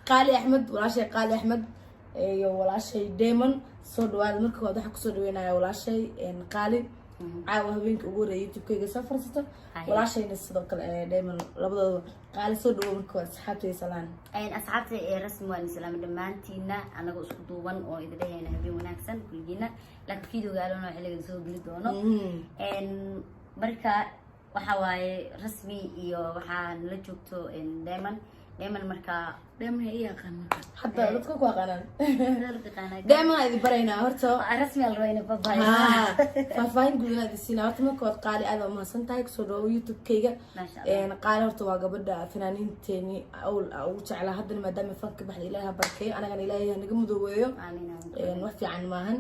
قالي أحمد ولا شيء قالي أحمد ولا شيء دايما صود وهذا مركب واضح كسود وينها ولا شيء قالي عاوه بينك أقول يوتيوب كي سافر ستة ولا شيء نصدق دايما لبض قالي صود ومركب أصحابتي سلام أصحابتي رسم والسلام دمانتينا أنا قص خطوبان أو إذا هي نهبي وناكسن كل جينا لكن فيديو قالوا إنه حلقة صود لدونه إن بركة وحواي رسمي إيو وحان لجوكتو إن دايما مركا دايما هي قناه حتى لا تكون قناه دايما هذه برينا هرتو رسمي الروينه باباي فاين قلنا هذه السنه هرتو ما كنت قالي انا ما سنتايك سو يوتيوب كيغا ما شاء الله يعني قال هرتو waa gabadha fanaaniinteeni او jeclaa hadda maadaama fanka baxday ilaaha barkay anaga ilaahay naga mudooweeyo amiin wax fiican maahan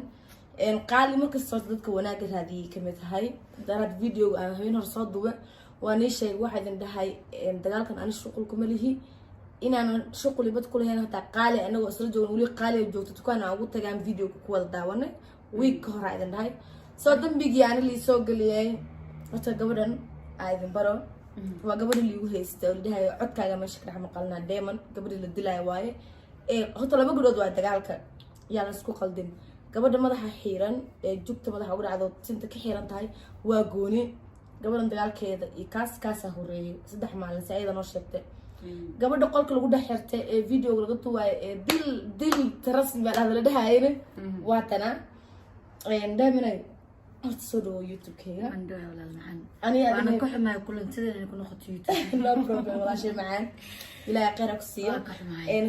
qaali markasta dadka wanaaga raadiyay kamid tahay darad video aan habeen hor soo duubay waan sheegay waxa idin dhahay dagaalkan aan shuqul kuma lihi inaan shuqul ibad ku leeyahay hata qaali anagu isla joogno wali qaali joogto tukaan aan ugu tagaan video ku wada daawanay week hore idin dhahay soo dambigii aan li soo galiyay wata gabadhan aydin baro waa gabadha liigu haystay oo dhahay codkaaga meesha ka maqalna Diamond gabadha la dilay waaye horta laba gabdhood waa dagaalka yaa la isku qaldin gabadha madaxa xiiran jugta madaxa ugu dhacdo tinta ka xiiran tahay waa gooni gabadhan dagaalkeeda iyo kaas horeeyay 3 maalin saayada noo sheegtay gabadha qolka lagu dhaxirtay video laga tuway dil rasmi baa la dhahaayeen waa tana daamina horta soo dhawo youtube keega ando walaal macaan ana ku xumaay kulantida inay ku noqoto youtube no problem wala shay macaan ilaa qeyraq siiyo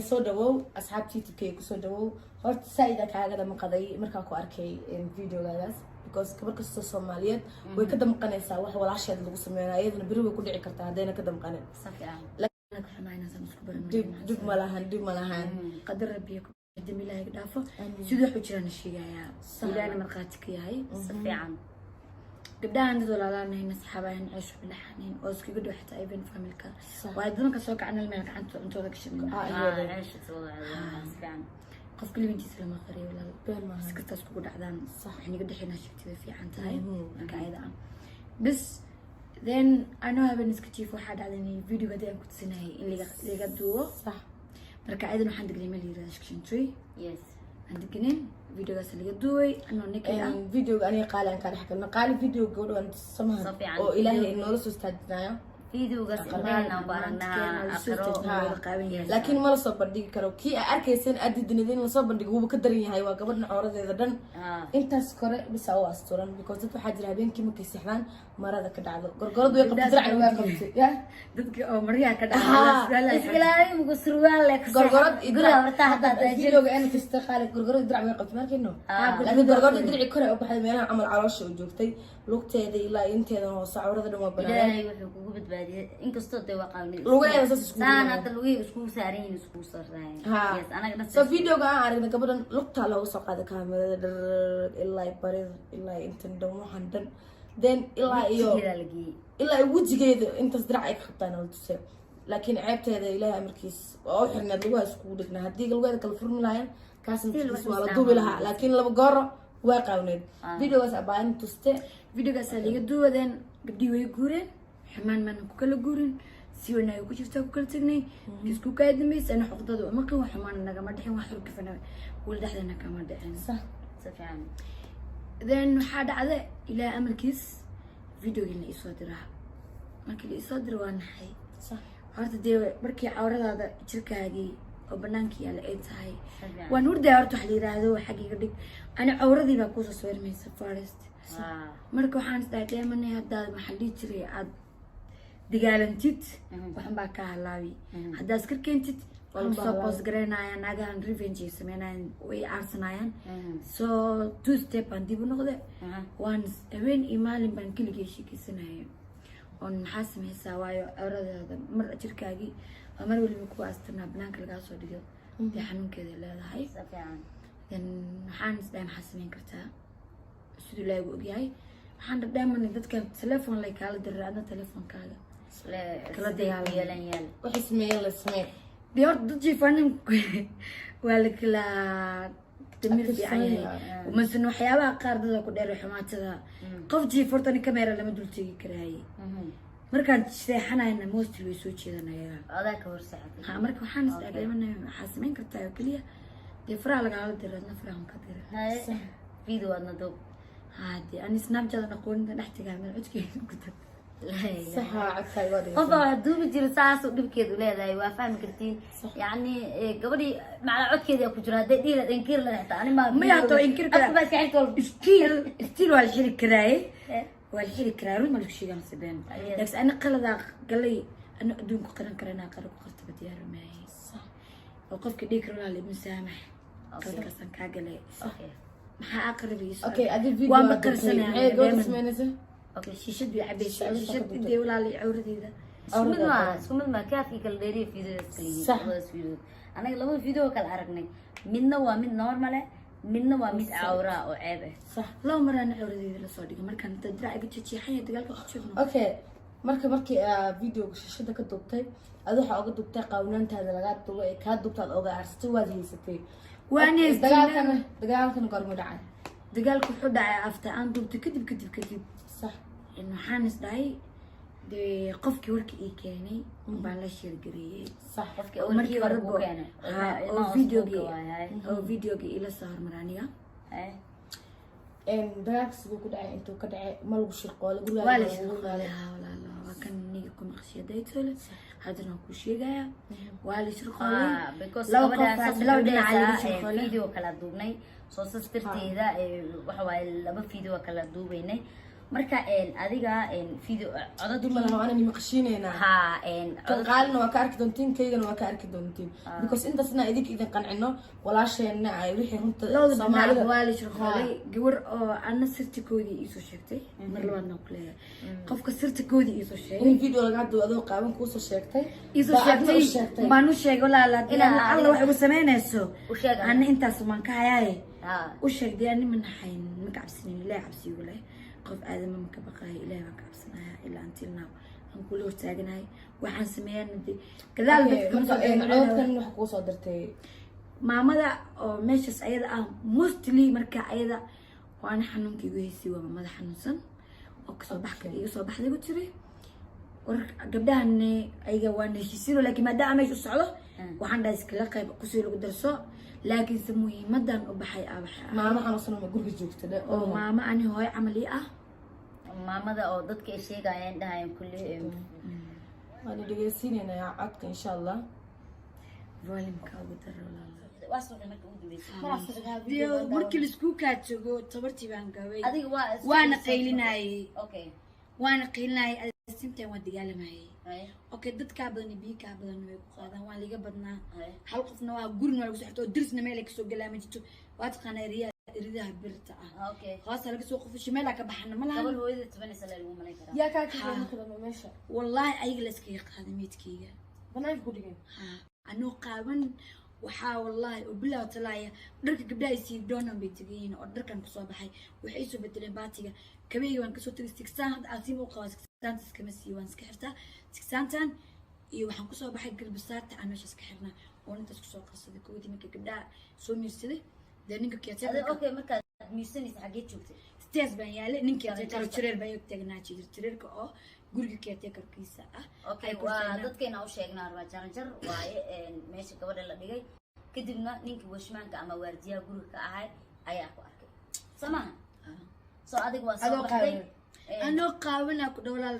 soo dhawo asxaabtii youtube keega soo dhawo horta saayida kaaga dama qaday markaa ku arkay videogaas because kabar kasta Soomaaliyeed way ka damqanaysaa wax walaasheed lagu sameeyo iyadana bari way ku dhici kartaa hadayna ka damqanin laakiin ku xumaayna san isku baran dib malahan qadar rabbiga دم الله يقدافه سيدو حجران الشيء إلى مرقاتك يا هاي صفيعا قبل عند ولا لا نحن صحابين عيشوا بالحنين أوزكي قدوا حتى أيبن فاميلكا وأيضا كسوق عن الملك أنتوا ذاك الشيء عيشت صفيعا قف كل بنتي سلمى خري ولا بين ما سكت أسكت قد عدان صح يعني قد حين شفتي في عنت هاي كعيدة بس then أنا هبن سكتي في واحد على فيديو قدي أنا كنت سناي اللي قدوه صح marka aydan waxaan degnay meel yiraahdo shaqshintoy yes aan degnay videogaas laga duway anoo nikada video aniga qaali aan ka dhaxgalno qaali video gabadhan samaha oo ilaahay inoo soo istaajinayo videogaas inaan baranaa aqro laakiin ma la soo bandhigi karo kii arkaysan adidinadeen la soo bandhigo wuu ka daran yahay waa gabadhan cooradeeda dhan intaas kore bis oo asturan because dad waxa jira habeenkii markay seexdaan marada ka dhacdo gorgoradu way qabtay diracna way qabtay ya dadka oo mariya ka dhacdo islaahay ugu surwaal leh gorgorad gura horta hadda videoga aan kasta qaali gorgoradu dirac way qabtay markayno laakiin gorgoradu dirici kore oo baxay meelaha amal caloosha oo joogtay lugteeda ilaa inteeda hoos cawrada dhan waa banaan wuxuu kugu badbaadiyay inkastoo day waqaawni lugaheeda saas isku saan hadda lugaheeda isku saareen isku sarreen yes anaga so videoga aan aragna gabadhan lugta lagu soo qaaday kaamirada ilaa barid ilaa intan dhan waxan dhan then ilaa wajigeeda intaas dirac ay ka qabtaan oo tusay laakiin ceebteeda ilaahay amarkiis oo xirnad lugaha isku dhigna hadii lugaheeda kala furmi lahayn kaasna waa la duubi lahaa laakiin laba goor waa qaawneed videogaas abaan tuste videogaas laga duwadeen gabdhii way guureen xamaan man ku kala guurin si wanaag ku jirta ku kala tagnay isku ka dambeysay ana xoqdadu ma qan wax xamaan naga ma dhixin wax xurka fana wal dhaxdana kama dhicin sax safaan then waxa dhacday ilaa amarkiis videoga la isoo diraa markii la isoo diray waan naxay sax horta dee markii cawradaada jirkaagii oo banaankii yaala ay tahay waan hurdaa horta wax la yiraahdo xaqiiqa dhig ana cawradii baa ku soo sawirmaysa forest marka waxaan isdahay deemanay haddaad maxaa dhihi jiray aad dagaalantid waxan baa ka halaabi haddaad iska keentid waa soo post garaynayaan naagahan revenge sameynayaan way aarsanayaan so 2 step aan dib u noqday waan habeen iyo maalin baan keligay sheekaysanayay on maxaa sameysaa waayo cawradaada mar jirkaagii waa mar waliba ku aastanaa banaanka lagaa soo dhigo dee xanuunkeeda leedahay then waxaan isdahay maxaa sameyn kartaa siduu ilaahay u ogyahay waxaan dhadhaamana dadkan telefoon lay kaala diray adna telefoonkaaga kala dagaalayaan waxay sameeyeen la sameey dee horta dad jiifanin waa la kala damir fiican yahay masan waxyaabaha qaar dada ku dheer xumaatada qof jiif horta ni kamera lama dul tegi karaaye markaan seexanayna mostly way soo jeedanaya adaa ka hor saacad ha marka waxaan isdhaagaymanay waxaa samayn kartaa oo keliya dee faraha lagaala diro adna farahan ka dira video adna doob haddii ani snapchat aqooninta dhex tagaa meel codkeeda ku tag saxa codkaaga waa dhigaysaa. qofka wax duubi jira saasuu dhibkeedu leedahay waa fahmi kartiin yacni gabadhii macnaa codkeeda ku jira hadday dhihi lahayd inkir la dhexta ani maya haddoo inkir kara baa kacigta still waa la xiri karaaye waa la xiri karaa run ma lagu sheegaa mase been laakiin ani qaladaa galay ana adduunku qaran kara inaa qara ku qartaba diyaaru maahay oo qofka dhihi kara walaal ibn saamax qaladkaasaan kaa galay maxaa aqrabiisa okay adi video waa waa maqarsanaa maxay gabadha sameynaysaa okay shishad bay cabaysaa shishad intee walaal cawradeeda isku mid ma kaafkii kala dheeriya videodaas kala yihiin Sax. labadaas video anaga labada video kala aragnay midna waa mid normal ah midna waa mid cawra oo ceeb ah sax laba maraana cawradeeda lasoo dhigay markaan inta diraaciga jeexaya dagaalka ku jirno okay markii videoga shashada ka duubtay ad waxaa oga duubtay qaawnaantaada lagaa duubo ee kaa duubtaad oga aarsatay waad haysatay waan dagaalkan gorma dhacay dagaalku wuxuu dhacay after aan duubtay kadib sax waxaan is dhahay dee qofkii warka ii keenay baan la sheergareeyey sax qofkii awalkii hore kuu keenay oo videogii ila soo hormar aniga dagaalka siduu ku dhacay intuu ka dhacay ma lagu shirqoole waa la shirqoolay waa kan niga ku maqshiyadaytole haddana waan kuu sheegayaa waa la shirqoolay laba dhinaca laga shirqoolay video kala duubnay soo sastirteeda waxa waaye laba video kala duubaynay marka adiga video codad dumalaha waana nimaqashiinaynaa ha qaalina waa ka arki doontiin kaygana waa ka arki doontiin because intaasna idinka idin qancino walaasheenna ay wixii runta soomaalida waa la shirqoolay gabar oo ana sirtikoodii iisoo sheegtay mar labaadna ku leeyahay qofka sirtikoodii iisoo sheegay in video laga hadlo adoo qaaban kuusoo sheegtay iisoo sheegtay baan u sheegay walaala alla wax ugu samaynayso ana intaas maan ka hayaaye u sheegday ani ma naxayn ma cabsanayn ilaahay cabsiyo leh qof aadama ma ka baqayo ilaahay baan ka cabsanayaa ilaa until now aan kula hortaaganahay waxaan sameeyaa gadaal codadkan wax kuu soo dirtay maamada oo meeshaas ayada ah mostly marka ayada waana xanuunka igu haysay waa maamada xanuunsan oo kasoo baxka iga soo baxday ku jiray war gabdhahane ayaga waa heshiisiin laakiin maadaama meesha u socdo waxaan dhahay iskala qayb kusii lagu darso laakiinse muhiimadan u baxay maamo xanuunsan oo guriga joogta oo maamo ani hooyo camal ii ah maamada oo dadka ay sheegayaan dhahayaan kulli waan dhegeysiinaynaa codka insha allah volume-ka ugu daro walaalo markii laisku kaadsogo tabartii baan gabay adiga waana qaylinayay waana qaylinayay sintan waa dagaalamayay okay dadkaa badan biyo kaa badan way ku qaadaan waa liga badnaa hal qofna waa gurin waa lagu soo xirto oo dirsna meel ay kasoo galaa ma jirto waa taqaanaa ridaha birta ah hoos laga soo qofo shimeel ka baxna ma laha gabadh hooyada tabanaysa la lagu malay karaa yaa kaa keenay meesha wallahi ayaga la iskaga qaaday meedkayga banaanka ku dhigeen anoo qaaban waxaa wallahi oo bilaa talaaya dharka gabdhaha ay sii doonan bay tagayeen oo dharkan kusoo baxay waxay soo bedeleen baatiga kabeyga waan kasoo tagay sigsaan hadda aasiim u qabaa sigsaantas kama sii waan iska xirtaa sigsaantan iyo waxaan kusoo baxay galbasaarta aan meeshaas ka xirnaa oo intaas kusoo qarsaday koodii marka gabdhaha soo miirsaday dee ninka keetay okay markaad miirsanaysa xaggee joogtay stees baan yaalay ninka keetay jireer baan yog taagnaa jireerka oo guriga keetay karkiisa ah okay waa dadkeena u sheegnaa waa jaranjar waaye meesha gabadha la dhigay kadibna ninkii washmaanka ama waardiyaha guriga ka ahay ayaa ku arkay samaha soo adiga waa soo baxday anoo qaabana ku dhawlaal